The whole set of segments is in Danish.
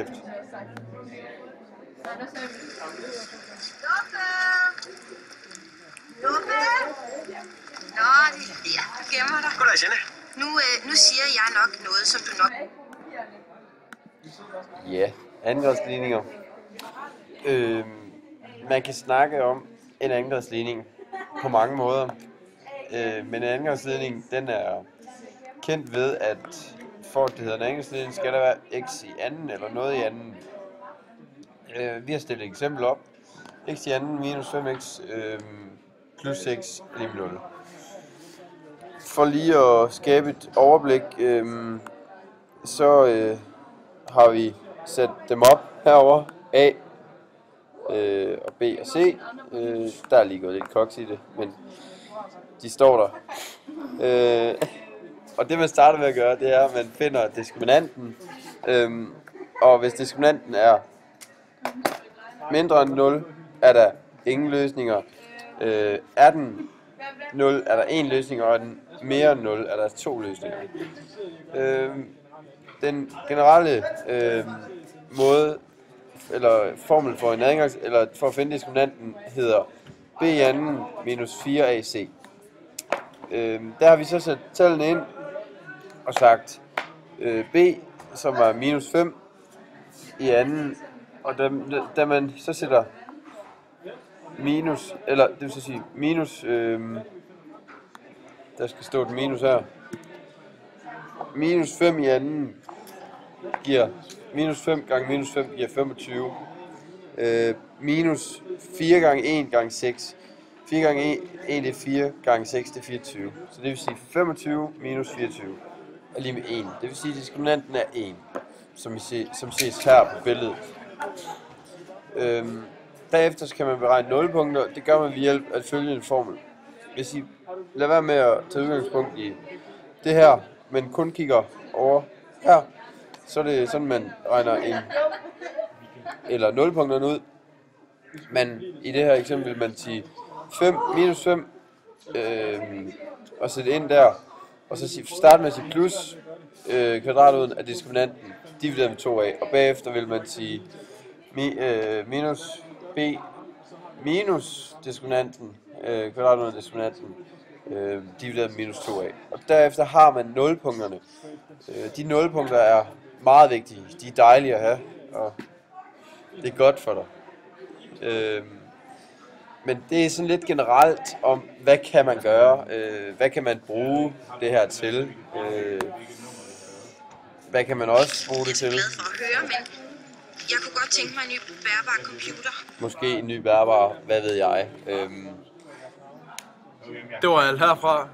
Lotte! Lotte! Nå, ja, du gemmer dig. Goddag, Jenny. Nu siger jeg nok noget, som du nok... Ja, andengradsligninger. Man kan snakke om en andengradsligning på mange måder. Men en andengradsligning, den er kendt ved, at for at det hedder en andengradsligning, skal der være x i anden eller noget i anden. Vi har stillet et eksempel op. X i anden minus 5x plus 6 er lige 0. For lige at skabe et overblik, så har vi sat dem op herover A og B og C. Der er lige gået lidt koks i det, men de står der. Og det man starter med at gøre, det er, at man finder diskriminanten. Og hvis diskriminanten er mindre end 0, er der ingen løsninger. Er den 0, er der en løsning, og er den mere end 0, er der 2 løsninger. Den generelle måde, eller formel for en adgangs, eller for at finde diskriminanten, hedder b i anden minus 4ac. Der har vi så sat tallene ind og sagt b, som er minus 5 i anden, og da man så sætter minus, eller det vil så sige minus, der skal stå et minus her, minus 5 i anden giver minus 5 gange minus 5 giver 25. Minus 4 gange 1 gange 6. 4 gange 1 er 4 gange 6 det er 24. Så det vil sige 25 minus 24 er lige med 1. Det vil sige at diskriminanten er 1, som ses her på billedet. Derefter kan man beregne nulpunkter. Det gør man ved hjælp af følgende formel. Hvis I lader være med at tage udgangspunkt i det her, men kun kigger over her, så er det sådan, man regner en eller nulpunkterne ud. Men i det her eksempel vil man sige 5 minus 5 og sætte ind der, og så starte med at sige plus kvadratroden af diskriminanten divideret med 2a, og bagefter vil man sige minus b minus diskriminanten kvadratroden af diskriminanten divideret med minus 2a. Og derefter har man nulpunkterne. De nulpunkter er meget vigtige. De er dejlige at have, og det er godt for dig. Men det er sådan lidt generelt om, hvad kan man gøre? Hvad kan man bruge det her til? Hvad kan man også bruge det til? Jeg er glad for at høre, men jeg kunne godt tænke mig en ny bærbar computer. Måske en ny bærbar, hvad ved jeg. Det var alt herfra.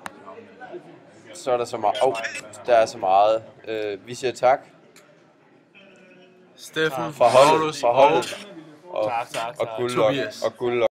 Så er der så meget. Der er så meget. Vi siger tak. Steffen, Fra holdet, Paulus og tak, Guld Tobias. og Guld